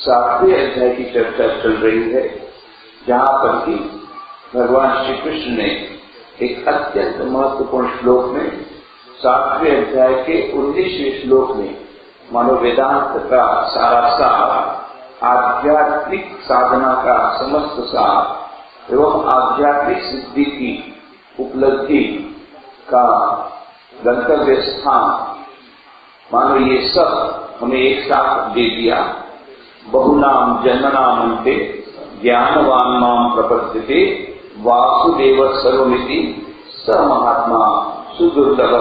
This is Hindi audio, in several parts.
7वें अध्याय की चर्चा चल रही है, जहां पर कि भगवान श्री कृष्ण ने एक अत्यंत महत्वपूर्ण श्लोक में 7वें अध्याय के 19वें श्लोक में मानो वेदांत का सारा सार, आध्यात्मिक साधना का समस्त सार एवं आध्यात्मिक सिद्धि की उपलब्धि का गंतव्य स्थान, मानो ये सब हमें एक साथ दे दिया। बहुनाम जन्मनामन्ते ज्ञानवान माम प्रपद्यते वासुदेव सर्वमिति स महात्मा सुदुर्लभ।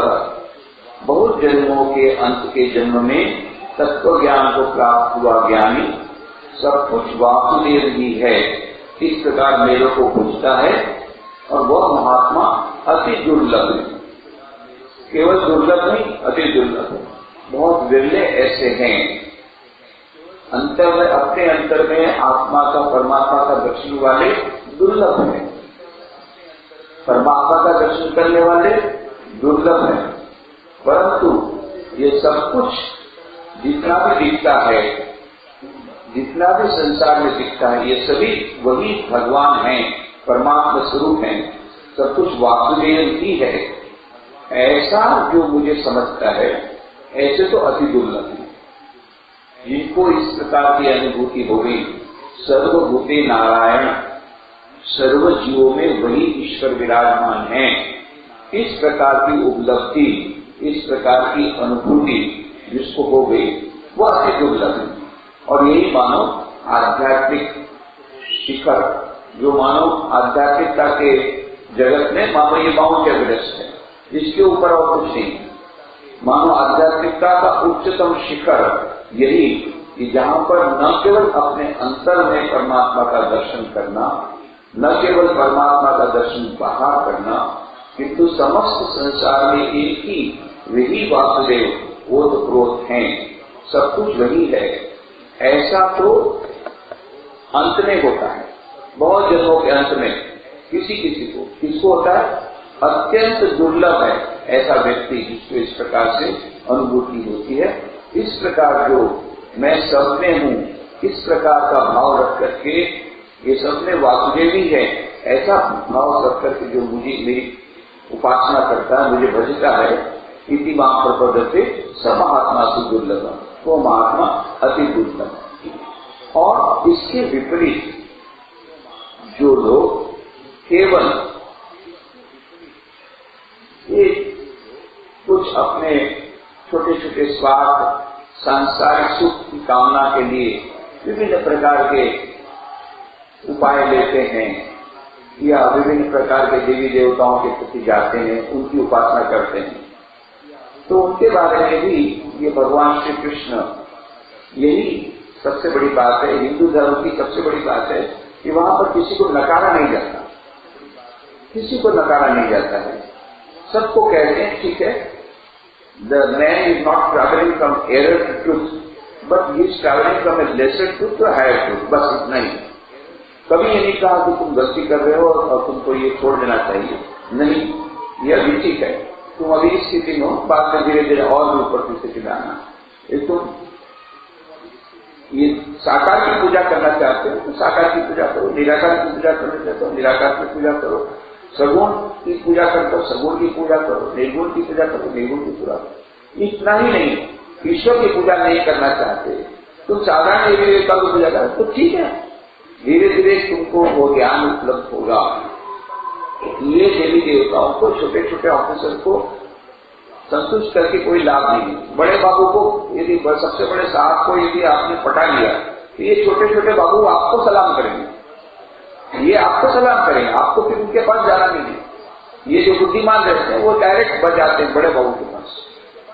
बहुत जन्मों के अंत के जन्म में तत्व ज्ञान को प्राप्त हुआ ज्ञानी सब कुछ वासुदेव ही है, इस प्रकार मेरे को पूछता है। और वह महात्मा अति दुर्लभ है, केवल दुर्लभ नहीं, अति दुर्लभ है। बहुत विरले ऐसे हैं अंतर में, अपने अंतर में आत्मा का परमात्मा का दर्शन वाले दुर्लभ हैं, परमात्मा का दर्शन करने वाले दुर्लभ हैं। परंतु ये सब कुछ जितना भी दिखता है, जितना भी संसार में दिखता है, ये सभी वही भगवान हैं, परमात्मा स्वरूप हैं, सब कुछ वासुदेव ही है। ऐसा जो मुझे समझता है, ऐसे तो अति दुर्लभ है जिनको इस प्रकार की अनुभूति हो गई। सर्वभूते नारायण, सर्व जीवों में वही ईश्वर विराजमान है, इस प्रकार की उपलब्धि, इस प्रकार की अनुभूति जिसको हो गई, वह अति दुर्लभ है। और यही मानो आध्यात्मिक शिखर, जो मानो आध्यात्मिकता के जगत में मानो ये माउंट एवरेस्ट है, जिसके ऊपर और कुछ नहीं। मानो आध्यात्मिकता का उच्चतम शिखर यही कि जहां पर न केवल अपने अंतर में परमात्मा का दर्शन करना, न केवल परमात्मा का दर्शन बाहर करना, किंतु समस्त संसार में एक ही वही वासुदेव ओतप्रोत हैं, सब कुछ वही है। ऐसा तो अंत में होता है, बहुत जन्मों के अंत में किसी किसी को, किसको होता है, अत्यंत दुर्लभ है ऐसा व्यक्ति जिसको इस प्रकार से अनुभूति होती है। इस प्रकार जो मैं सब में हूं, इस प्रकार का भाव रख करके, ये सब में वासुदेव ही है, ऐसा भाव रख करके जो मुझे मेरी उपासना करता है, मुझे भजता है, इति मां प्रपद्यते स महात्मा सुदुर्लभ, वो महात्मा अति दुर्लभ। और इसके विपरीत जो लोग केवल ये कुछ अपने छोटे छोटे स्वार्थ, सांसारिक सुख की कामना के लिए विभिन्न प्रकार के उपाय लेते हैं, या विभिन्न प्रकार के देवी देवताओं के प्रति जाते हैं, उनकी उपासना करते हैं, तो उनके बारे में भी ये भगवान श्री कृष्ण, यही सबसे बड़ी बात है, हिंदू धर्म की सबसे बड़ी बात है कि वहां पर किसी को नकारा नहीं जाता, किसी को नकारा नहीं जाता है, सबको कहते हैं ठीक है, the man is not traveling from error to truth, but he is traveling from a lesser truth to a higher truth, बस इतना ही। कभी ये नहीं कहा कि तुम गलती कर रहे हो और तुमको ये छोड़ देना चाहिए, नहीं, ये अभी ठीक है, तुम अभी इस स्थिति में हो, बाद में धीरे धीरे और भी ऊपर की स्थिति में आना। तुम ये साकार की पूजा करना चाहते हो तो साकार की पूजा करो, निराकार की पूजा करना चाहते हो निराकार की पूजा करो, सगुण की पूजा करते हो सगुण की पूजा करो, निर्गुण की पूजा करो निर्गुण की पूजा करो। इतना ही नहीं, ईश्वर की पूजा नहीं करना चाहते, तुम साधारण देवी देवता की पूजा करो तो ठीक है, धीरे धीरे तुमको वो ज्ञान उपलब्ध होगा। ये देवी देवताओं को, छोटे छोटे ऑफिसर को संतुष्ट करके कोई लाभ नहीं है। बड़े बाबू को यदि, सबसे बड़े साहब को यदि आपने पटा लिया तो ये छोटे छोटे बाबू आपको सलाम करेंगे, ये आपको सलाम करेंगे, आपको फिर उनके पास जाना नहीं है। ये जो बुद्धिमान रहते हैं वो डायरेक्ट बच जाते हैं बड़े बाबू के पास,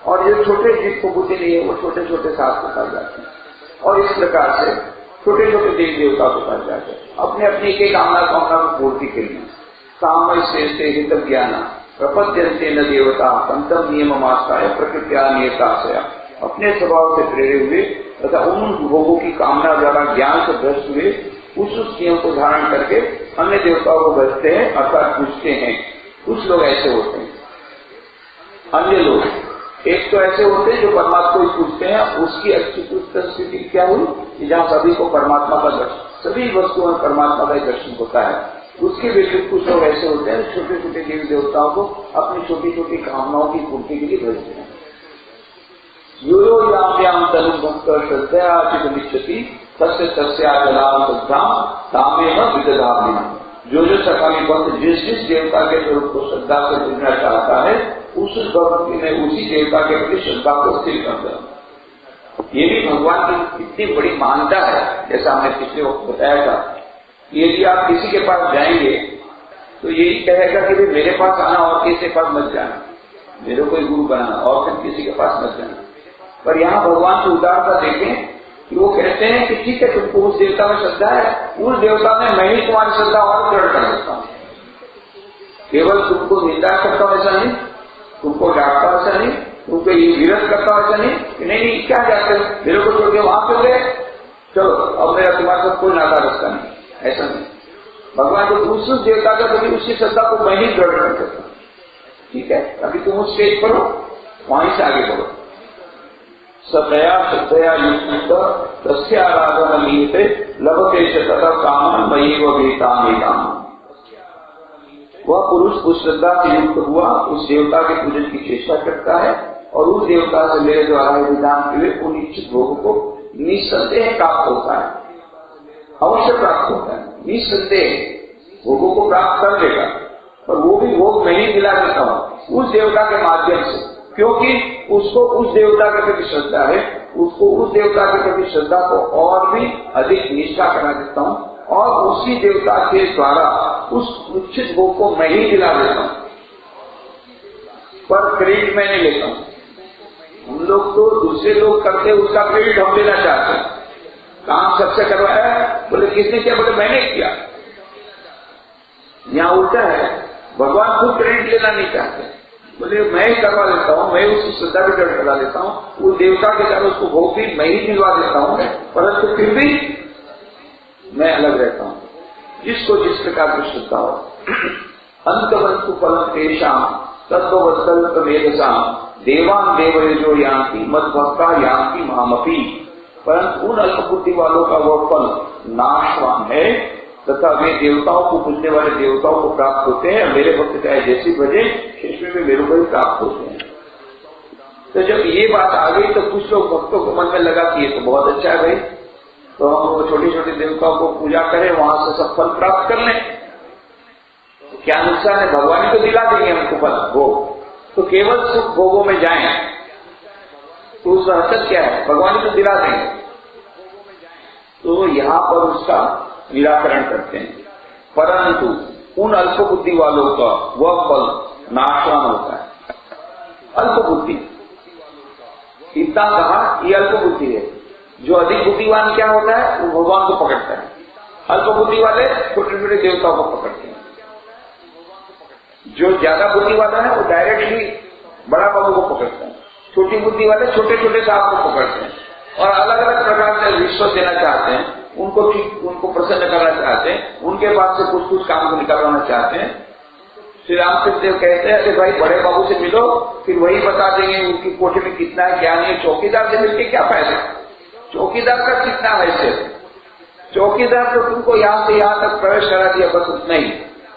और जो छोटे जिसको बुद्धि नहीं है वो छोटे छोटे साहब के पास जाते हैं, और इस प्रकार से छोटे छोटे देवी देवता के पास जाते हैं अपने अपनी के कामना की पूर्ति के लिए। काम से हित ज्ञान प्रपद्यन्ते न देवता पंतम नियम आस्था प्रकृत्या नियताशया, अपने स्वभाव से प्रेरे हुए तथा उन भोगों की कामना द्वारा ज्ञान से भ्रष्ट हुए उस नियम को धारण करके अन्य देवताओं को भजते हैं अर्थात पूजते हैं। कुछ लोग ऐसे होते हैं। अन्य लोग एक तो ऐसे होते हैं जो परमात्मा को पूछते हैं, उसकी अच्छी स्थिति क्या हुई कि जहां सभी को परमात्मा का दर्शन, सभी वस्तुओं में परमात्मा का दर्शन होता है। उसके विपरीत कुछ लोग ऐसे होते हैं छोटे छोटे देवी देवताओं को अपनी छोटी छोटी कामनाओं की पूर्ति के लिए भेजते हैं। यो यो याम तनु भक्त श्रद्धया चितलिच्छति तस्य तस्याचलाम श्रद्धाम तामेव विदधामिना। जो सकामी भक्त जिस जिस देवता के स्वरूप को श्रद्धा से पूजना चाहता है, उस भक्त ने उसी देवता के प्रति श्रद्धा को स्थिर कर दिया। ये भी भगवान की इतनी बड़ी मान्यता है, जैसा हमने पिछले वक्त बताया था कि यदि आप किसी के पास जाएंगे तो यही कहेगा कि मेरे पास आना और किसी के पास मत जाना, मेरे कोई गुरु बनाना और फिर किसी के पास मत जाना। पर यहाँ भगवान की उदारता देखें कि वो कहते हैं कि ठीक है, तुमको उस देवता में श्रद्धा है, उस देवता में मैं ही तुम्हारी श्रद्धा और दृढ़ कर देता हूँ। केवल तुमको निंदा करता हूँ ऐसा नहीं, तुमको डांटता ऐसा नहीं, तुमको ये विरोध करता ऐसा नहीं कि नहीं क्या जाते हो, मेरे को छोड़ के वहां पे गए, चलो अब मेरा तुम्हारे साथ कोई नाता रखता नहीं, ऐसा नहीं। भगवान को दूसरे देवता का कभी उसकी श्रद्धा को मैं ही दृढ़ कर देता हूँ। ठीक है, अभी तुम उस स्टेज पर हो, वहीं से आगे बढ़ो। सतया श्रद्धया युक्त तस्य आराधन लीयते लभते च तथा कामं मयैव वेतामेताम्। वह पुरुष उस श्रद्धा से युक्त हुआ उस देवता के पूजन की चेष्टा करता है और उस देवता से मेरे द्वारा विधान हुए उनिश्चित भोग को निस्संदेह प्राप्त होता है, अवश्य प्राप्त होता है। निस्संदेह भोगों को प्राप्त कर लेगा, पर वो भी भोग मैं ही दिला देता हूँ उस देवता के माध्यम से, क्योंकि उसको उस देवता के प्रति श्रद्धा है, उसको उस देवता के प्रति श्रद्धा को और भी अधिक निष्ठा करा देता हूँ और उसी देवता के द्वारा उस उचित भोग को मैं ही दिला देता हूँ, पर क्रेडिट मैं नहीं लेता हूँ। हम लोग तो दूसरे लोग करते उसका क्रेडिट हम लेना चाहते हैं। काम सबसे करवाया, बोले किसने किया, बोले मैंने किया। यहाँ उल्टा है, भगवान खुद क्रेडिट लेना नहीं चाहते, बोले मैं ही करवा देता हूँ, मैं उसकी श्रद्धा भी दृढ़ करा देता हूँ, वो देवता के द्वारा उसको भोग भी मैं ही दिलवा देता हूँ, परंतु फिर भी मैं अलग रहता हूँ, जिसको जिस प्रकार की श्रद्धा हो। अंतवस्तु फलम तेषाम तत्ववत्कल्प वेदसाम देवान देवयजो यान्ति मद्भक्ता यान्ति मामपि। परंतु उन अल्पबुद्धि वालों का वह फल नाशवान है तथा वे देवताओं को पूजने वाले देवताओं को प्राप्त होते हैं। मेरे भक्त चाहे जैसी भजे शेष में मेरे को ही प्राप्त होते हैं। तो जब ये बात आ गई तो कुछ लोग भक्तों को मन में लगा कि ये तो बहुत अच्छा है भाई, तो हम वो छोटे छोटे देवताओं को पूजा करें, वहां से सब फल प्राप्त कर लें, तो क्या नुकसान है, भगवान ही तो दिला देंगे हमको फल भोग, तो केवल सुख भोगों में जाएं तो उसका हरकत क्या है, भगवान ही तो दिला देंगे। तो यहां पर उसका निराकरण करते हैं। परंतु उन अल्प बुद्धि वालों का वह फल नाशवान होता है। अल्प बुद्धि इतना कहा, ये अल्प बुद्धि है। जो अधिक बुद्धिवान क्या होता है, वो भगवान को पकड़ता है। अल्प बुद्धि वाले छोटे छोटे देवताओं को पकड़ते हैं। जो ज्यादा बुद्धि वाला है वो डायरेक्टली बड़ा बाबू को पकड़ता है, छोटी बुद्धि वाले छोटे छोटे साहब को पकड़ते हैं और अलग अलग प्रकार से रिश्वत देना चाहते हैं, उनको प्रसन्न करना चाहते हैं, उनके पास से कुछ कुछ काम को निकालवाना चाहते हैं। श्री रामकृष्ण देव कहते हैं, अरे भाई बड़े बाबू से मिलो, फिर वही बता देंगे उनकी कोठे में कितना है क्या नहीं है। चौकीदार से मिलकर क्या फायदा, चौकीदार का कितना हैसियत, चौकीदार तो तुमको यहां से यहां तक प्रवेश करा दिया, बस उतना ही।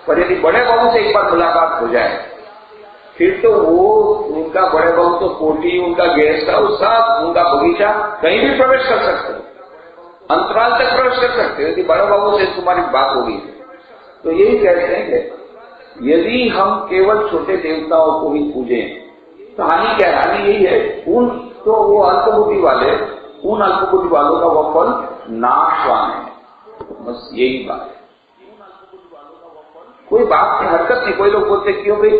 पर यदि बड़े बाबू से एक बार मुलाकात हो जाए, फिर तो वो उनका बड़े बाबू तो कोठी, उनका गेस्ट हाउस, सब उनका बगीचा, कहीं भी प्रवेश कर सकते हो, अंतराल तक प्रवेश कर सकते हो यदि बड़े बाबू से तुम्हारी बात होगी। तो यही कहते हैं कि यदि हम केवल छोटे देवताओं को ही पूजें तो हानि क्या है, हानि यही है, उन तो वो अल्पबुद्धि वाले, उन अल्पबुद्धि वालों का वह फल नाशवान है। बस यही बात है, कोई बात की हरकत नहीं। कोई लोग बोलते क्यों भाई,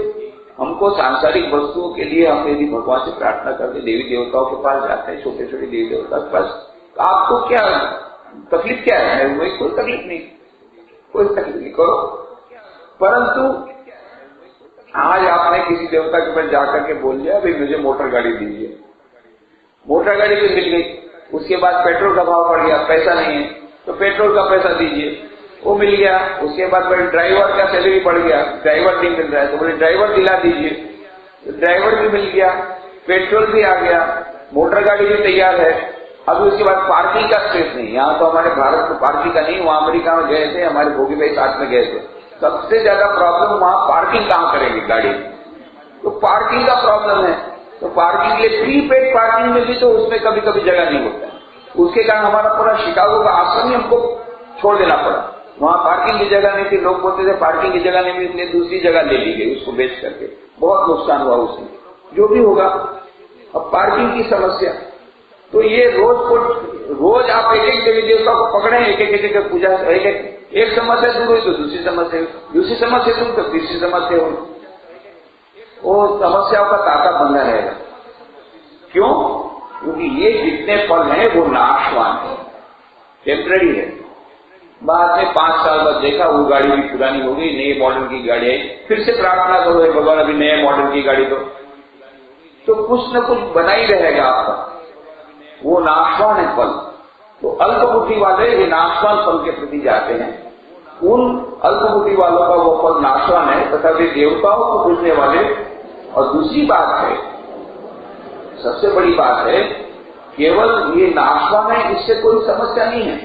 हमको सांसारिक वस्तुओं के लिए हम यदि भगवान से प्रार्थना करते, देवी देवताओं के पास जाते हैं, छोटे छोटे देवी देवता के पास, तो आपको क्या तकलीफ क्या है, मुझे कोई तकलीफ नहीं, कोई तकलीफ नहीं करो। परंतु आज आपने किसी देवता के पास जाकर के बोल दिया भाई मुझे मोटर गाड़ी दीजिए, मोटर गाड़ी भी मिल गई, उसके बाद पेट्रोल का भाव बढ़ गया, पैसा नहीं है तो पेट्रोल का पैसा दीजिए, वो मिल गया। उसके बाद भाई ड्राइवर का सैलरी बढ़ गया, ड्राइवर नहीं मिल रहा है तो बोले ड्राइवर दिला दीजिए, तो ड्राइवर भी मिल गया। पेट्रोल भी आ गया, मोटर गाड़ी भी तैयार है, अभी उसके बाद पार्किंग का स्पेस नहीं। यहाँ तो हमारे भारत में पार्किंग का नहीं, वहां अमेरिका में गए थे, हमारे भोगी भाई साथ में गए थे, सबसे ज्यादा प्रॉब्लम वहां पार्किंग कहाँ करेंगे गाड़ी, तो पार्किंग का प्रॉब्लम है। तो पार्किंग के लिए प्रीपेड पार्किंग में भी तो उसमें कभी कभी जगह नहीं होता है, उसके कारण हमारा पूरा शिकागो का आश्रम ही हमको छोड़ देना पड़ा। वहां पार्किंग की जगह नहीं थी, लोग बोलते थे पार्किंग की जगह नहीं थी, इसलिए दूसरी जगह ले ली गई उसको बेच करके, बहुत नुकसान हुआ उसमें, जो भी होगा। अब पार्किंग की समस्या, तो ये रोज आप एक एक देवी देवता को पकड़े, एक एक पूजा, एक समस्या दूर हुई तो दूसरी समस्या दूर तो तीसरी समस्या हुई, वो समस्याओं का ताका बंधा रहेगा। क्यों? क्योंकि ये जितने फल हैं वो नाशवान है, टेम्पररी है। बाद में 5 साल बाद देखा वो गाड़ी भी पुरानी हो गई, नए मॉडल की गाड़ी आई, फिर से प्रार्थना करो भगवान अभी नए मॉडल की गाड़ी दो, तो कुछ न कुछ बना ही रहेगा आपका, वो नाशवान है फल। तो अल्पबुद्धि वाले ये नाशवान फल के प्रति जाते हैं, उन अल्पबुद्धि वालों का वो फल नाशवान है तथा वे देवताओं को पूजने वाले। और दूसरी बात है, सबसे बड़ी बात है, केवल ये नाशवान है इससे कोई समस्या नहीं है,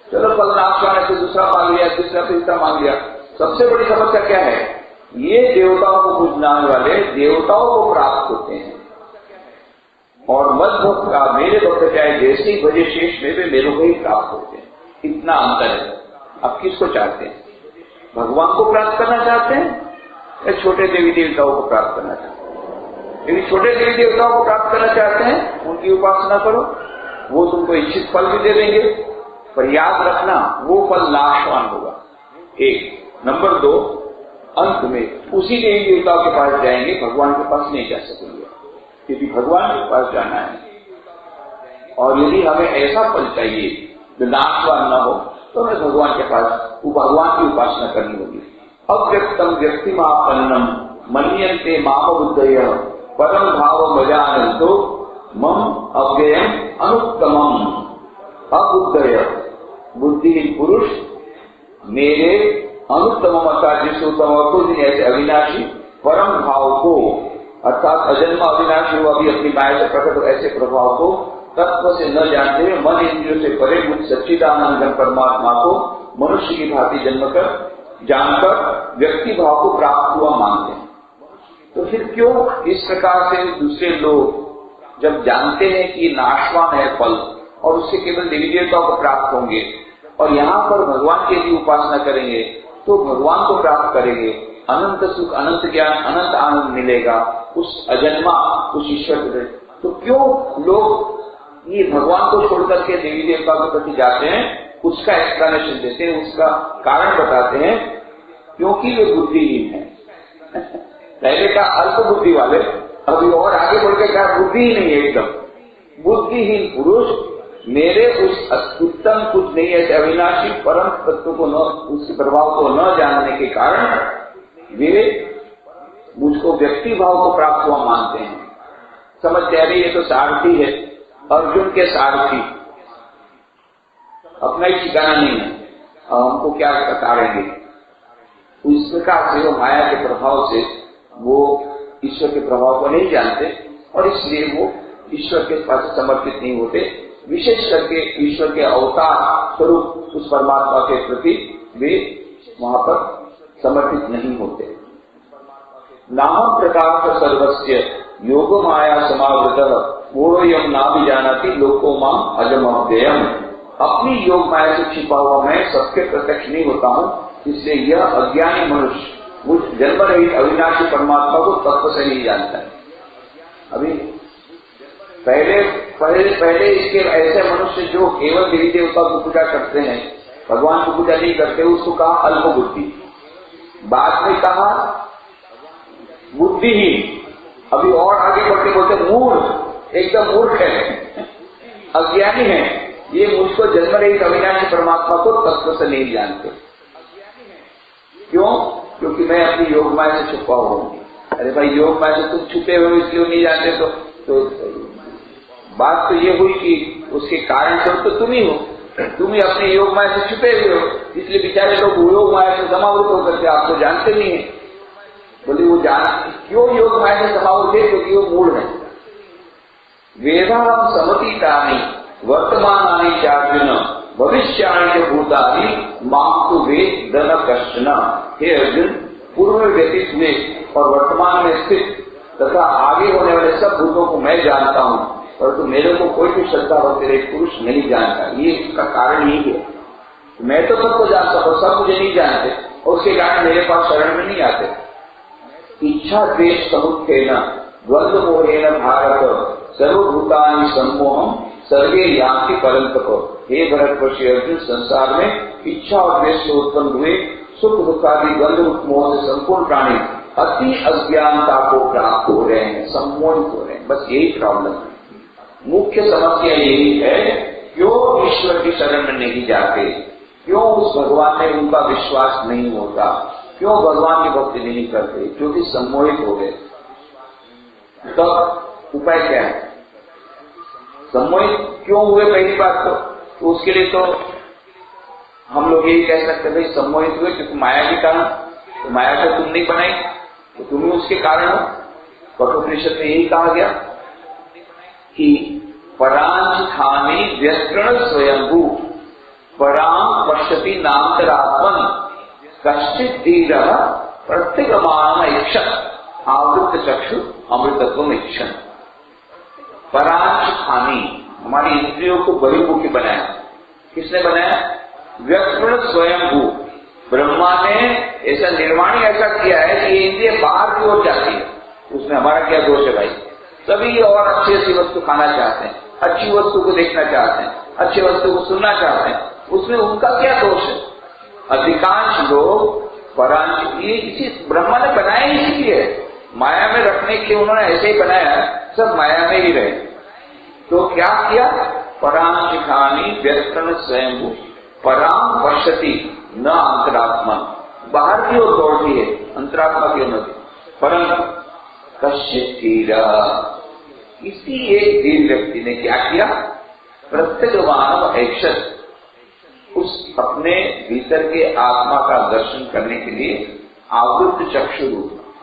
चलो फल नाशवान है तो दूसरा मांग लिया, तीसरा तीसरा मांग लिया। सबसे बड़ी समस्या क्या है, ये देवताओं को पूजने वाले देवताओं को प्राप्त होते हैं, और मद भक्त का मेरे भक्त चाहे जैसे ही भजे शेष में वे मेरे को ही प्राप्त होते हैं, इतना अंतर है। अब किसको चाहते हैं, भगवान को प्राप्त करना चाहते हैं या छोटे देवी देवताओं को प्राप्त करना चाहते हैं? यदि छोटे देवी देवताओं को प्राप्त करना चाहते हैं उनकी उपासना करो, वो तुमको इच्छित फल भी दे देंगे, पर याद रखना वो फल नाशवान होगा, एक। नंबर 2, अंत में उसी देवी देवताओं के पास जाएंगे, भगवान के पास नहीं जा सकेंगे। यदि भगवान के पास जाना है और यदि हमें ऐसा फल चाहिए जो नाशवान न हो, तो हमें भगवान के पास भगवान की उपासना करनी होगी। अव्यक्तम व्यक्तिमापन्नम मन्यन्ते माम बुद्धयः परम भाव मजानन्तो मम अव्ययम अनुत्तमम। अबुद्धय बुद्धिहीन पुरुष मेरे अनुत्तम अर्थात जिसको उत्तम ऐसे अविनाशी परम भाव को, अर्थात अजन्मा अविनाशी हुआ भी अपनी माया से प्रकट ऐसे प्रभाव को तत्व से न जानते हुए मन इंद्रियों से परे मुझ सच्चिदानंद परमात्मा को मनुष्य की भांति जन्म कर जानकर व्यक्ति भाव को प्राप्त हुआ मानते हैं। तो फिर क्यों इस प्रकार से दूसरे लोग जब जानते हैं कि नाशवान है फल और उससे केवल देवी देवताओं को प्राप्त होंगे, और यहाँ पर भगवान की यदि उपासना करेंगे तो भगवान को प्राप्त करेंगे, अनंत सुख, अनंत ज्ञान, अनंत आनंद मिलेगा उस अजन्मा उस ईश्वर के, तो क्यों लोग ये भगवान को छोड़कर के देवी देवता के प्रति जाते हैं? उसका एक्सप्लेनेशन देते हैं, उसका कारण बताते हैं, क्योंकि वे बुद्धिहीन है। पहले का अल्प बुद्धि वाले, अभी और आगे बढ़ के कहा बुद्धि ही नहीं है, एकदम बुद्धिहीन पुरुष मेरे उस उत्तम कुछ नहीं है अविनाशी परम तत्व को न, उसके प्रभाव को न जानने के कारण वे मुझको व्यक्ति भाव को प्राप्त हुआ मानते हैं। समझते हैं ये तो सारथी है, अर्जुन के सारथी, अपना ही ठिकाना नहीं है, और हमको क्या बताएंगे। उस प्रकार से वो माया के प्रभाव से वो ईश्वर के प्रभाव को नहीं जानते, और इसलिए वो ईश्वर के पास समर्पित नहीं होते, विशेष करके ईश्वर के अवतार स्वरूप उस परमात्मा के प्रति वे वहां पर समर्पित नहीं होते। नाम प्रकाश सर्वस्य योग माया समावृत मूढ़ोयम ना भी जानाति लोको माम अजमव्ययम। अपनी योग माया से छिपा हुआ मैं सबके प्रत्यक्ष नहीं होता हूँ, इसलिए यह अज्ञानी मनुष्य मुझ जन्म रहित अविनाशी परमात्मा को तत्व से नहीं जानता है। अभी पहले इसके ऐसे मनुष्य जो केवल देवी देवता की पूजा करते हैं, भगवान की पूजा नहीं करते, उसको कहा अल्प बुद्धि। बाद में कहा बुद्धिहीन, अभी और आगे बढ़ के बोलते मूर्ख, एकदम मूर्ख है, अज्ञानी है, ये मुझको जन्म रहित अविनाशी परमात्मा को तत्व से नहीं जानते। क्यों? क्योंकि मैं अपनी योग माया से छुपा हुआ हूं। अरे भाई योग माया से तुम छुपे हुए इसलिए नहीं जानते, तो बात तो ये हुई कि उसके कारण तो तुम ही हो, तुम ही अपने योग माया से छुपे हुए हो, इसलिए बेचारे लोग योग माया से समावृत होकर के आपको जानते नहीं है। बोले वो जान क्यों योग माया से समावृत है? क्योंकि वो मूल है, वेदाहं समतीतानि वर्तमानानि चार्जुन भविष्याणि च भूतानि मां तु वेद न कश्चन। हे अर्जुन, पूर्व में व्यतीत हुए और वर्तमान में स्थित तथा आगे होने वाले सब भूतों को मैं जानता हूँ, परंतु मेरे को कोई भी श्रद्धा भक्ति रहित पुरुष नहीं जानता। ये इसका कारण यही है, मैं तो सबको जानता हूँ, सब मुझे नहीं जानते और उसके कारण मेरे पास शरण में नहीं आते। इच्छा द्वेष समुत्थेन द्वंद्व मोहेन भारत सर्वभूतानि सम्मोहम सर्वे यान्ति परन्तप। हे भरतवर्षी अर्जुन, संसार में इच्छा और द्वेष से उत्पन्न हुए सुख दुखादि द्वंद्व मोह से संपूर्ण प्राणी अति अज्ञानता को प्राप्त हो रहे हैं, सम्मोहित हो रहे हैं। बस यही प्रॉब्लम है। मुख्य समस्या यही है, क्यों ईश्वर की शरण में नहीं जाते, क्यों उस भगवान में उनका विश्वास नहीं होता, क्यों भगवान की भक्ति नहीं करते, क्योंकि सम्मोहित हो गए। तब उपाय क्या है? सम्मोहित क्यों हुए पहली बात तो उसके लिए तो हम लोग यही कह सकते भाई सम्मोहित हुए क्योंकि माया के कारण। तो माया को तुम नहीं बनाई तो तुम ही उसके कारण हो। कठोपनिषद में यही कहा गया कि परांचिथानि व्यस्तृण स्वयंभू परां पश्यति नान्तरात्मन कश्चित् धीरः प्रत्यगमानम् इच्छत् आवृत्त चक्षु अमृतत्वम् इच्छन्। परांचिथानि, हमारी इंद्रियों को बहिर्मुखी बनाया। किसने बनाया? व्यस्तृण स्वयंभू, ब्रह्मा ने ऐसा निर्माण ऐसा किया है कि ये इंद्रिय बाहर की ओर जाती है। उसमें हमारा क्या दोष है भाई? सभी और अच्छी अच्छी वस्तु खाना चाहते हैं, अच्छी वस्तु को देखना चाहते हैं, अच्छी वस्तु को सुनना चाहते हैं, उसमें उनका क्या दोष है? अधिकांश लोग परांच, ये इसी ब्रह्मा ने बनाया इसलिए, माया में रखने के लिए उन्होंने ऐसे ही बनाया, सब माया में ही रहे। तो क्या किया? परांचिखानी व्यस्तन स्वयंभू पराम पश्यति न अंतरात्मा, बाहर की ओर दौड़ती है, अंतरात्मा की ओर नहीं। परंतु कश्चित् धीरा, किसी एक धीर व्यक्ति ने क्या किया? प्रत्यगमानम् ऐक्षत, उस अपने भीतर के आत्मा का दर्शन करने के लिए आवृत्त चक्षु,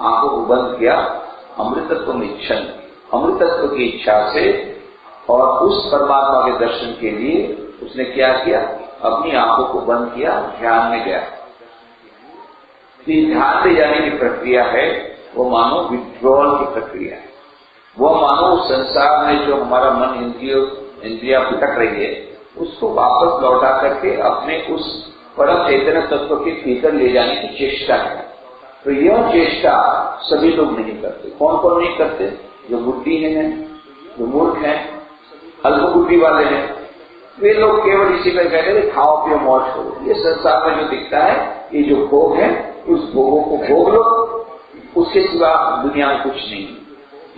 आंखों को बंद किया, अमृतत्व में इच्छन, अमृतत्व की इच्छा से, और उस परमात्मा के दर्शन के लिए उसने क्या किया? अपनी आंखों को बंद किया, ध्यान में गया। ध्यान में जाने की प्रक्रिया है वो मानो विड्रॉल की प्रक्रिया है। वो मानो संसार में जो हमारा मन इंद्रिया भटक रही है उसको वापस लौटा करके अपने उस परम चैतन्य तत्व के भीतर ले जाने की चेष्टा है। तो यह चेष्टा सभी लोग नहीं करते। कौन कौन नहीं करते? जो बुद्धिहीन है, जो मूर्ख है, अल्प बुद्धि वाले हैं, वे लोग केवल इसी में कहते हैं खाओ पियो मौज करो। ये संसार में जो दिखता है, ये जो भोग है, उस भोगों को भोग लो, उसके सिवा दुनिया में कुछ नहीं।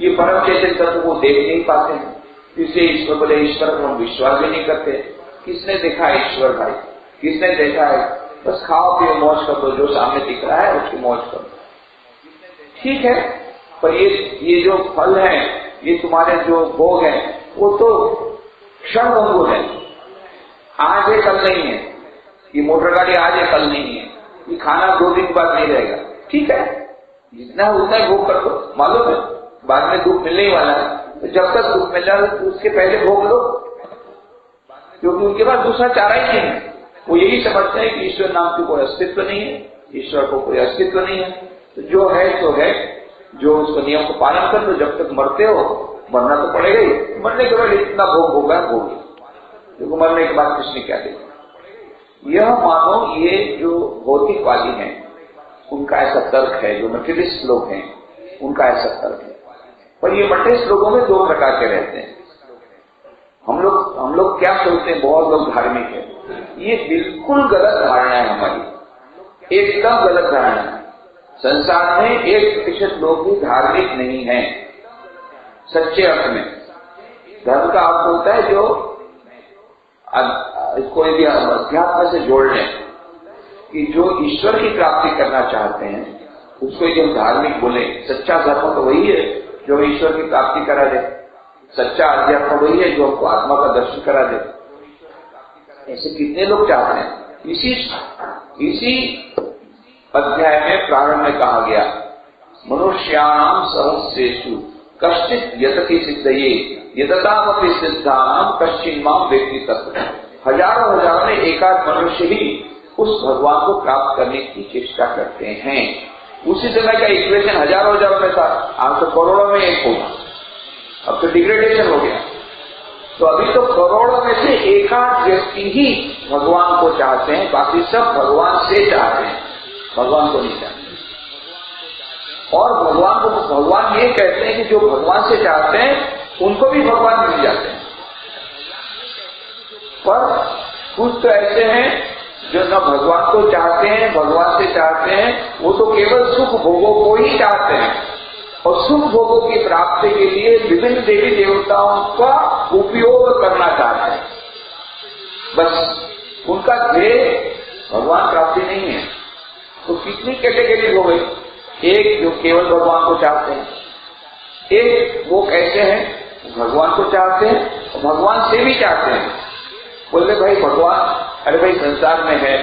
ये परम चैतन्य तत्व को देख नहीं पाते हैं, इसलिए ईश्वर बोले ईश्वर को हम विश्वास भी नहीं करते। किसने देखा है ईश्वर भाई? किसने देखा है? बस खाओ पियो मौज करो, जो सामने दिख रहा है उसकी मौज करो। ठीक है, पर ये जो फल है, ये तुम्हारे जो भोग है, वो तो क्षणभंगुर है, आज है कल नहीं है। ये मोटर गाड़ी आज है कल नहीं है, ये खाना 2 दिन बाद नहीं रहेगा। ठीक है, जितना उतना ही भोग कर दो, मालूम है बाद में दुख मिलने ही वाला है। तो जब तक दुख मिल रहा है उसके पहले भोग लो, क्योंकि उनके पास दूसरा चारा ही नहीं है। वो यही समझते हैं कि ईश्वर नाम की कोई अस्तित्व नहीं है, ईश्वर को कोई अस्तित्व नहीं है। तो जो है सो है, जो उसको नियम को पालन कर लो, जब तक मरते हो, मरना तो पड़ेगा ही, मरने के बाद इतना भोग होगा भोग, क्योंकि मरने के बाद किसने क्या देखा। यह मानो ये जो भौतिकवादी हैं उनका ऐसा तर्क है, जो मटेरियलिस्ट लोग हैं उनका ऐसा तर्क है। पर ये मटेरियलिस्ट लोगों में 2 प्रकार के रहते हैं। हम लोग क्या सोचते हैं, बहुत लोग धार्मिक है, ये बिल्कुल गलत धारणा है हमारी, एकदम गलत धारणा है। संसार में 1% लोग भी धार्मिक नहीं है सच्चे अर्थ में। धर्म का अर्थ होता है जो कोई भी अध्यात्म से जोड़ लें, कि जो ईश्वर की प्राप्ति करना चाहते हैं उसको जो धार्मिक बोले। सच्चा धर्म तो वही है जो ईश्वर की प्राप्ति करा दे, सच्चा अध्यात्म वही है जो हमको आत्मा का दर्शन करा दे। ऐसे कितने लोग चाहते हैं। इसी अध्याय में प्रारंभ में कहा गया, मनुष्याणाम सहस्रेषु कश्चित् यतति सिद्धये यततामपि सिद्धानाम कश्चिन्माम व्यक्ति तत्व। हजारों में एकाध मनुष्य ही उस भगवान को प्राप्त करने की चेष्टा करते हैं। उसी समय का इक्वेशन हजारों में था, आज तो करोड़ों में एक होगा। अब तो डिग्रेडेशन हो गया। तो अभी तो करोड़ों में से एकाध व्यक्ति ही भगवान को चाहते हैं, बाकी सब भगवान से चाहते हैं, भगवान को नहीं चाहते। और भगवान ये कहते हैं कि जो भगवान से चाहते हैं उनको भी भगवान मिल जाते हैं। पर कुछ तो ऐसे हैं जो न भगवान को चाहते हैं, भगवान से चाहते हैं, वो तो केवल सुख भोगों को ही चाहते हैं और सुख भोगों की प्राप्ति के लिए विभिन्न देवी देवताओं का उपयोग करना चाहते हैं। बस उनका ध्येय भगवान प्राप्ति नहीं है। तो कितनी कैटेगरी हो गई? एक जो केवल भगवान को चाहते हैं, एक वो कैसे हैं भगवान को चाहते हैं और भगवान से भी चाहते हैं। बोले भाई भगवान, अरे भाई संसार में है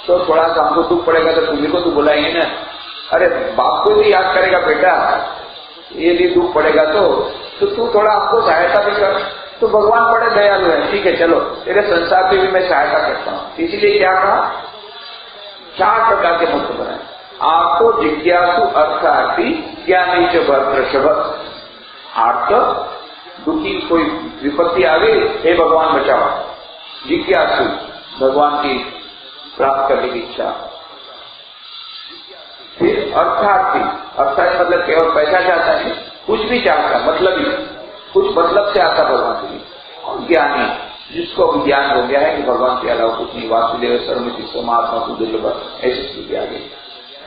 तो थोड़ा सा हमको दुख पड़ेगा तो तुम्ही को तो बुलाएंगे ना। अरे बाप को भी याद करेगा बेटा, ये भी दुख पड़ेगा तो तू थोड़ा हमको सहायता भी कर। तो भगवान बड़े दयालु है, ठीक है चलो तेरे संसार की भी मैं सहायता करता हूँ। इसीलिए क्या कहा, 4 प्रकार के भक्त बनाए। आपको जिज्ञासु अर्थार्थी ज्ञानी च भर्तृषभ। आर्थ दुखी कोई विपत्ति आ गई, हे भगवान बचाओ। जिज्ञासु भगवान की प्राप्त करने की इच्छा। फिर अर्थार्थी, अर्थात मतलब केवल पैसा चाहता है, कुछ भी चाहता, मतलब ही कुछ मतलब से आता भगवान के लिए। और ज्ञानी, जिसको ज्ञान हो गया है कि भगवान के अलावा कुछ नहीं, वासुदेव सर्वमिति समात्मा सुदुर्लभ, ऐसी स्थिति आ गई।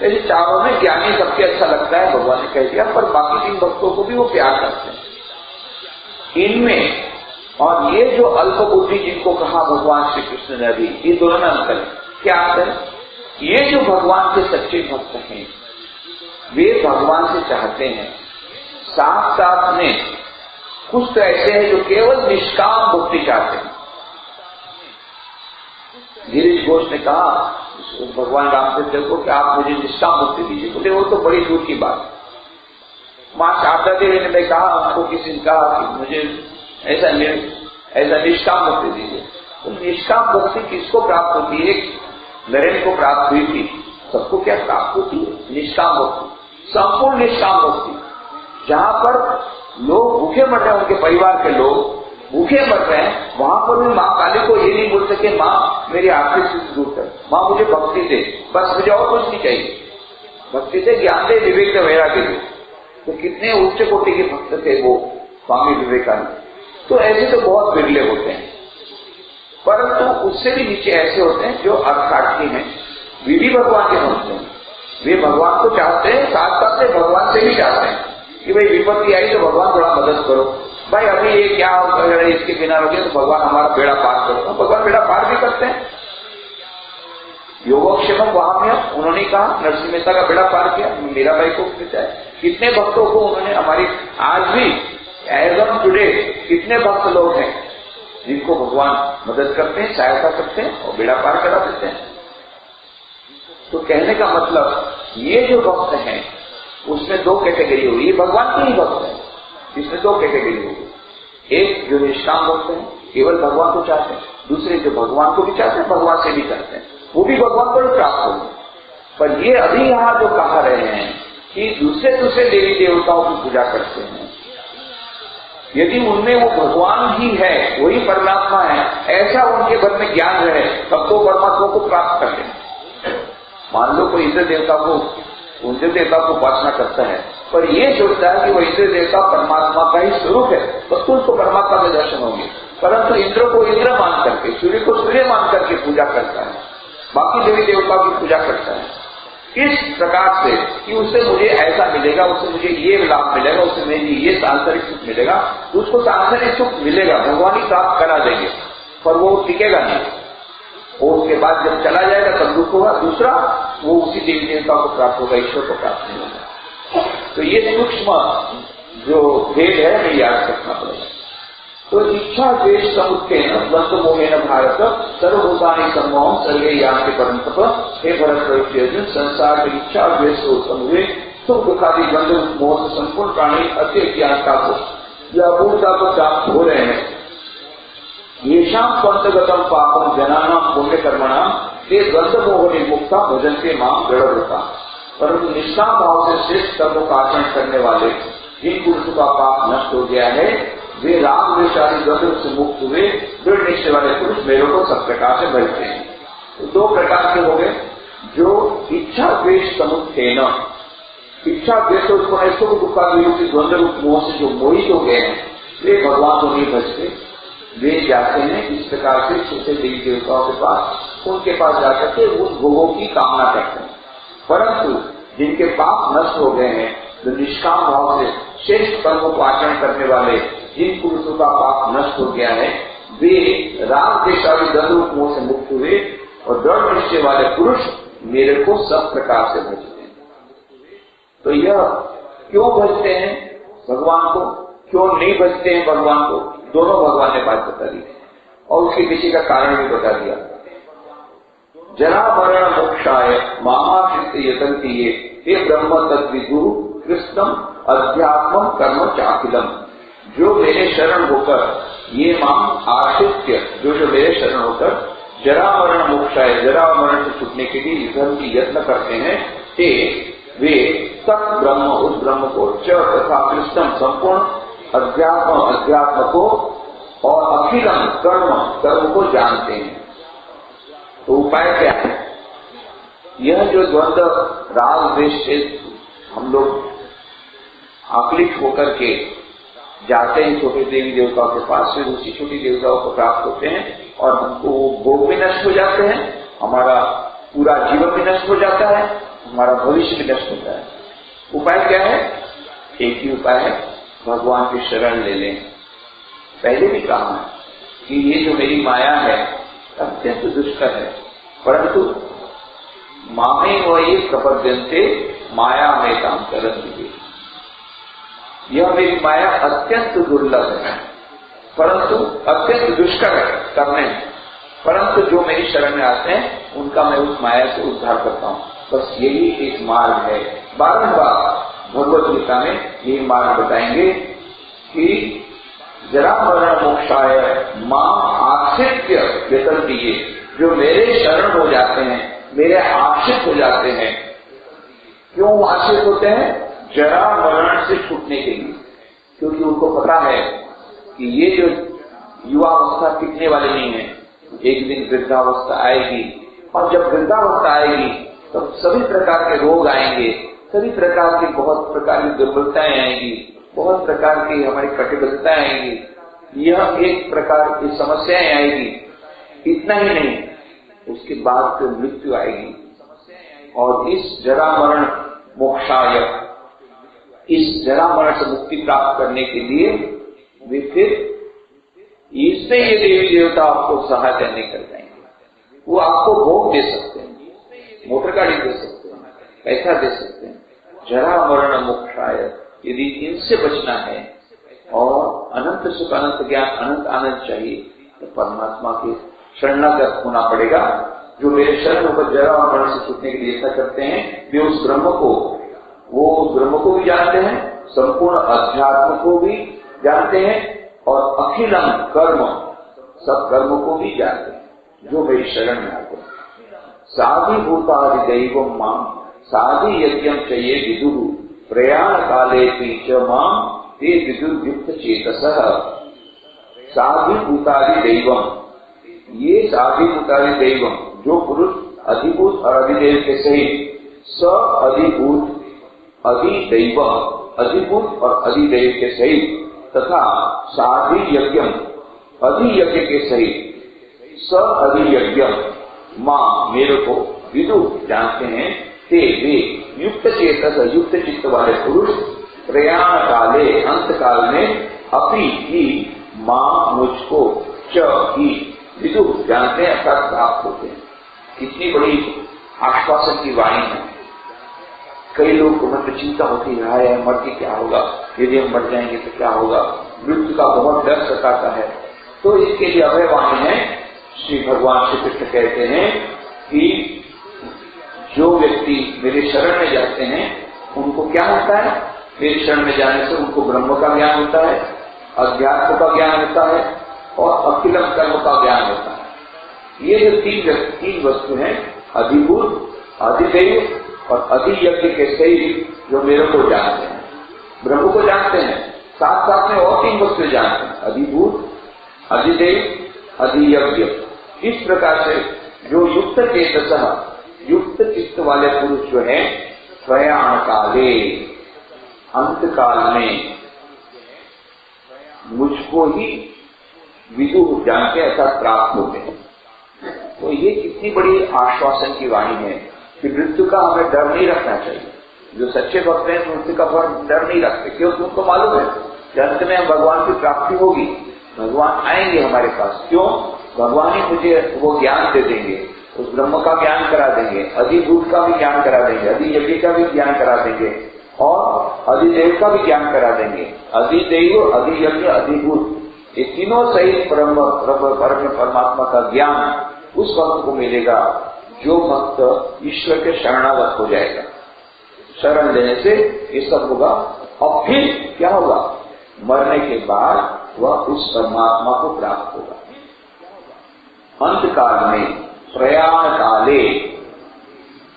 ऐसे चारों में ज्ञानी सबसे अच्छा लगता है, भगवान ने कह दिया। पर बाकी 3 भक्तों को भी वो प्यार करते हैं इनमें। और ये जो अल्प बुद्धि जिनको कहा भगवान श्री कृष्ण ने अभी, ये दोनों में अंतर है। क्या अंतर है? ये जो भगवान के सच्चे भक्त हैं वे भगवान से चाहते हैं, साथ साथ में कुछ तो ऐसे हैं जो केवल निष्काम भक्ति चाहते हैं। गिरीश घोष ने कहा भगवान रामचंद्र को कि आप मुझे निष्काम भक्ति दीजिए। बोले वो तो बड़ी दूर की बात। मां शारदा देवी ने कहा, उनको किसी ने कहा कि मुझे ऐसा निष्काम भक्ति दीजिए। तो निष्काम भक्ति किसको प्राप्त होती है? नरेंद्र को प्राप्त हुई थी, सबको क्या प्राप्त होती है? निष्काम भक्ति, संपूर्ण निष्काम भक्ति। जहां पर लोग भूखे मर रहे हैं, उनके परिवार के लोग भूखे मर रहे हैं, वहां पर भी मां काली को ये नहीं बोल सके मां मेरी आर्थिक स्थिति दूर कर, मां मुझे भक्ति दे, बस मुझे और कुछ नहीं चाहिए। भक्ति दे, ज्ञान दे, विवेक दे, वैराग्य दे। तो कितने उच्च कोटि के भक्त थे वो स्वामी विवेकानंद। तो ऐसे तो बहुत बिरले होते हैं, परंतु उससे भी नीचे ऐसे होते हैं जो अर्थार्थी हैं, वे भी भगवान के भक्त हैं। वे भगवान को चाहते हैं, साथ साथ में भगवान से भी चाहते हैं कि भाई विपत्ति आई तो भगवान थोड़ा मदद करो। भाई अभी ये क्या होगा, इसके बिना हो गया तो भगवान हमारा बेड़ा पार करो। भगवान बेड़ा पार भी करते हैं। योगक्षेम वहां उन्होंने कहा, नरसिंह मेहता का बेड़ा पार किया, मीराबाई को पूछा है, कितने भक्तों को उन्होंने हमारी, आज भी एज ऑन टुडे कितने भक्त लोग हैं जिनको भगवान मदद करते हैं, सहायता करते हैं और बेड़ा पार करा देते हैं। तो कहने का मतलब ये जो भक्त हैं उसमें 2 कैटेगरी होगी। ये भगवान के ही भक्त हैं, इसमें 2 कैटेगरी होगी। एक जो निष्काम भक्त हैं, केवल भगवान को चाहते हैं। दूसरे जो भगवान को भी चाहते हैं, भगवान से भी चाहते हैं, वो भी भगवान को ही प्राप्त होंगे। पर ये अभी यहां जो कहा रहे हैं कि दूसरे देवी देवताओं की पूजा करते हैं, यदि उनमें वो भगवान ही है, वही परमात्मा है, ऐसा उनके मन में ज्ञान रहे, तब तो परमात्मा को प्राप्त कर लें। मान लो कोई इंद्र देवता को उपासना करता है, पर ये सोचता है कि वो इंद्र देवता परमात्मा का ही स्वरूप है, तो उसको परमात्मा के दर्शन होंगे। परंतु इंद्र को इंद्र मान करके, सूर्य को सूर्य मान करके पूजा करता है, बाकी देवी देवताओं की पूजा करता है इस प्रकार से कि उससे मुझे ऐसा मिलेगा, उससे मुझे ये लाभ मिलेगा, उससे मुझे ये सांसारिक सुख मिलेगा। तो उसको सांसारिक सुख मिलेगा, भगवान ही प्राप्त करा देंगे, पर वो टिकेगा नहीं। और उसके बाद जब चला जाएगा तब दुख होगा। दूसरा, वो उसी देवी देवता को प्राप्त होगा, ईश्वर को प्राप्त नहीं होगा। तो ये सूक्ष्म जो भेद है हमें याद रखना पड़ेगा। तो इच्छा द्वेष समुत्थेन द्वंद्व मोहेन भारत सर्वभूतानि सम्मोहं सर्वे यान्ति परन्तप। हे भरत अर्जुन, संसार में इच्छा द्वेष से उत्पन्न हुए सुख दुखादि द्वंद्व मोह से संपूर्ण प्राणी अति ज्ञानता को या अपूर्णता को प्राप्त हो रहे हैं। येषां स्वंतगतम पापम जनानां पुण्य कर्मणाम ते द्वंद्व मोह निर्मुक्ता भजन्ते मां दृढ़व्रता। परंतु निष्काम भाव से श्रेष्ठ कर्मों का आचरण करने वाले जिन पुरुषों का पाप नष्ट हो गया है, वे राग द्वेष आदि द्वंद्व से मुक्त हुए दृढ़ निश्चय वाले पुरुष मेरे को सब प्रकार से भजते हैं। तो दो प्रकार के हो गए, जो इच्छा द्वेष समुत्थेन, इच्छा द्वेष उत्पन्न दुखादि द्वंद्व रूप मोह से जो मोहित हो गए हैं, वे भगवान को नहीं भजते। वे जाते हैं इस प्रकार से छोटे देवी देवताओं के पास, उनके पास जाकर के उन भोगों की कामना करते हैं। परंतु जिनके पाप नष्ट हो गए हैं, जो निष्काम भाव से श्रेष्ठ कर्मों को आचरण करने वाले जिन पुरुषों का पाप नष्ट हो गया है, वे राग द्वेष आदि द्वंद्व रूप मोह से मुक्त हुए और दृढ़ निश्चय वाले पुरुष मेरे को सब प्रकार से भजते हैं। तो यह क्यों भजते हैं भगवान को, क्यों नहीं भजते हैं भगवान को, दोनों भगवान ने बात बता दी और उसके पीछे का कारण भी बता दिया। जरा मरण मोक्षाय मामाश्रित यतन्ति ये ब्रह्म तद्विदु कृष्णम अध्यात्मम कर्म चाखिलम। जो मेरे शरण होकर ये माम आश्रित्य, जो मेरे शरण होकर जरा मरण मोक्षाय, जरा मरण से छूटने के लिए धर्म की यत्न करते हैं, ते वे सत ब्रह्म, उस ब्रह्म को च तथा कृष्णम संपूर्ण अध्यात्म को और अखिलम कर्म को जानते हैं। तो उपाय क्या है? यह जो द्वंद्व राग द्वेष से हम लोग आकलित होकर के जाते हैं छोटे देवी देवताओं के पास, फिर उसी छोटी देवताओं को प्राप्त होते हैं और हमको वो भोग भी नष्ट हो जाते हैं, हमारा पूरा जीवन भी नष्ट हो जाता है, हमारा भविष्य भी नष्ट होता है। उपाय क्या है? एक ही उपाय है, भगवान की शरण ले लें। पहले भी कहा है कि ये जो मेरी माया है अत्यंत दुष्कर है, परंतु मामे वही प्रपद्यन्ते माया में काम करती। यह मेरी माया अत्यंत दुर्लभ है, परंतु अत्यंत दुष्कर है करने, परंतु जो मेरी शरण में आते हैं उनका मैं उस माया से उद्धार करता हूँ। बस यही एक मार्ग है। बारंबार भगवत गीता में यही मार्ग बताएंगे कि जरा मरण मोक्षाय मां आश्रित्य यतन्ति, जो मेरे शरण हो जाते हैं, मेरे आश्रित हो जाते हैं। क्यों आश्रित होते हैं? जरा मरण से छूटने के लिए, क्योंकि उनको पता है कि ये जो युवावस्था टिकने वाली नहीं है, एक दिन वृद्धावस्था आएगी और जब वृद्धावस्था आएगी तो सभी प्रकार के रोग आएंगे, सभी प्रकार की बहुत प्रकार की दुर्बलताएं आएंगी, बहुत प्रकार की हमारी कटिबद्धताएं आएंगी, यह एक प्रकार की समस्याएं आएगी। इतना ही नहीं, उसके बाद फिर मृत्यु आएगी। और इस जरा मरण मोक्षाय, इस जरा मरण से मुक्ति प्राप्त करने के लिए वे फिर इससे ये देवी देवता आपको सहायता नहीं कर पाएंगे। वो आपको भोग दे सकते हैं, मोटर गाड़ी दे सकते हैं, पैसा दे सकते हैं। जरा मरण मोक्षाय, यदि इनसे बचना है और अनंत सुख, अनंत ज्ञान, अनंत आनंद चाहिए तो परमात्मा के शरणागत होना पड़ेगा। जो मेरे शरण होकर जरा मरण से छूटने के लिए यत्न करते हैं, वे उस ब्रह्म को भी जानते हैं, संपूर्ण अध्यात्म को भी जानते हैं और अखिलम कर्म, सब कर्म को भी जानते हैं जो मेरी शरण में आते हैं। साधि भूतादि दैवम माम साधि यज्ञम चाहिए विदुः प्रयाण काले पीच माम ते विदुर युक्त चेतसः। साधि भूतादि दैवम, ये साधि भूतादि दैवम, जो पुरुष अधिभूत और अधिदेव के सहित स अधिभूत अधिदैव, अधिभूत और अधिदेव के सहित तथा साधि यज्ञम, अधियज्ञ के सहित स अधियज्ञम मां, मेरे को विदु जानते हैं, ते वे युक्त चेतस, युक्त चित्त वाले पुरुष प्रयाण काले, अंत काल में अपनी ही मां, मुझको च ही विदु जानते हैं, अर्थात प्राप्त होते हैं। कितनी बड़ी आश्वासन की वाणी है। कई लोग को मन में चिंता होती है, मर के क्या होगा, यदि हम मर जाएंगे तो क्या होगा, मृत्यु का बहुत डर सताता है। तो इसके लिए अभय वाणी है। श्री भगवान श्री कृष्ण कहते हैं कि जो व्यक्ति मेरे शरण में जाते हैं उनको क्या होता है? मेरे शरण में जाने से उनको ब्रह्म का ज्ञान होता है, अध्यात्म का ज्ञान होता है और अखिलम कर्म का ज्ञान होता है। ये जो तीन वस्तु हैं, अधिभूत, अधिदैव और अधियज्ञ के सहित जो मेरे को जानते हैं, ब्रह्म को जानते हैं, साथ साथ में और 3 वस्तुएं जानते हैं, अधिभूत, अधिदैव, अधियज्ञ। इस प्रकार से जो युक्त चेतसः, युक्त चित्त वाले पुरुष जो है, प्रयाण काले, अंत काल में मुझको ही विदुः जानते अर्थात प्राप्त होते हैं। तो ये कितनी बड़ी आश्वासन की वाणी है कि मृत्यु का हमें डर नहीं रखना चाहिए। जो सच्चे भक्त हैं मृत्यु का डर नहीं रखते, क्योंकि उनको मालूम है कि अंत में भगवान की प्राप्ति होगी, भगवान आएंगे हमारे पास। क्यों? भगवान ही मुझे वो ज्ञान दे देंगे, उस ब्रह्म का ज्ञान करा देंगे, अधिभूत का भी ज्ञान करा देंगे, अधियज्ञ का भी ज्ञान करा देंगे और अधिदेव का भी ज्ञान करा देंगे। अधिदेव, अधियज्ञ, अधिभूत, ये तीनों सहित परमात्मा का ज्ञान उस भक्त को मिलेगा जो भक्त ईश्वर के शरणागत हो जाएगा। शरण लेने से ये सब होगा और फिर क्या होगा? मरने के बाद वह उस परमात्मा को प्राप्त होगा। अंत काल में, प्रयाण काले,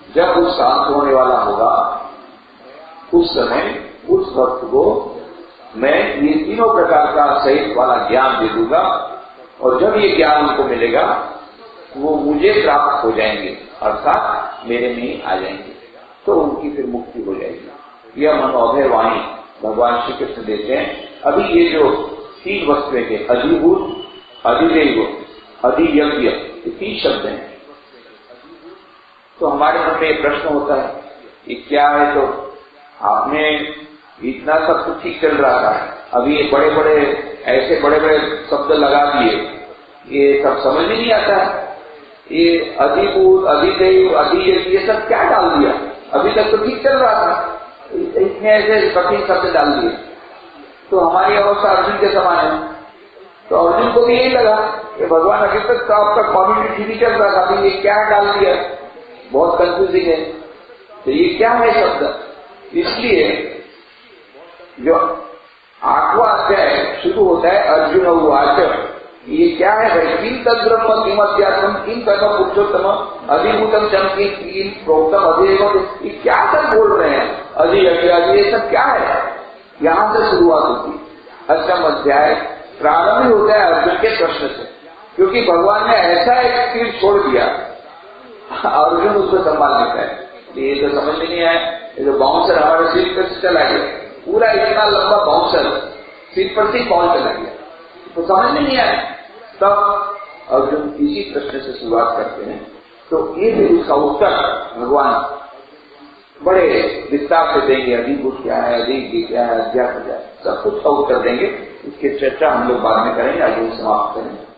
जब उस शांत होने वाला होगा, उस समय उस भक्त को मैं ये तीनों प्रकार का सहित वाला ज्ञान दे दूंगा और जब ये ज्ञान उनको मिलेगा वो मुझे प्राप्त हो जाएंगे, अर्थात मेरे में ही आ जाएंगे, तो उनकी फिर मुक्ति हो जाएगी। यह मनोभय वाणी भगवान श्री कृष्ण देते हैं। अभी ये जो 3 वस्तुएं के अधिभूत, अधिदेव, अधियज्ञ, ये 3 शब्द हैं। तो हमारे मन में प्रश्न होता है ये क्या है? तो आपने इतना सब कुछ ठीक चल रहा था, अभी ये बड़े बड़े ऐसे बड़े बड़े शब्द लगा दिए, ये सब समझ नहीं आता है। ये अधिभूत, अधिदेव, अधियज्ञ, ये सब क्या डाल दिया? अभी तक तो ठीक चल रहा था, इतने ऐसे कठिन शब्द डाल दिए। तो हमारी अवस्था अर्जुन के समान है। तो अर्जुन को भी यही लगा कि भगवान अभी तक तो आपका कॉमेडी ठीक चल रहा था, अभी ये क्या डाल दिया, बहुत कंफ्यूजिंग है। तो ये क्या है शब्द? इसलिए जो 8वां अध्याय शुरू होता है अर्जुन उवाच, ये क्या है भाई? किम तद्ब्रह्म किमध्यात्म किम कर्म पुरुषोत्तम अधिभूतम चम किम प्रोक्तम अधिदेव, ये क्या सब बोल रहे हैं? अधियज्ञ, ये सब क्या है? यहां से शुरुआत होती। 8वां अध्याय प्रारंभ होता है अर्जुन के प्रश्न से, क्योंकि भगवान ने ऐसा एक तीर छोड़ दिया, अर्जुन उसको संभाल लेता है। ये तो समझ में नहीं आया, ये जो बाउंसर हमारे सिर पर से चला गया, पूरा इतना लंबा बाउंसर सिर पर से बॉल चला गया, तो समझ में नहीं आया। तब अर्जुन इसी प्रश्न से शुरुआत करते हैं। तो ये भी उसका उत्तर भगवान बड़े विस्तार से देंगे। अधिभूत क्या है, अधिज्ञ क्या है, अध्यात्म क्या है, सब कुछ का उत्तर देंगे। इसकी चर्चा हम लोग बाद में करेंगे, आज समाप्त करेंगे।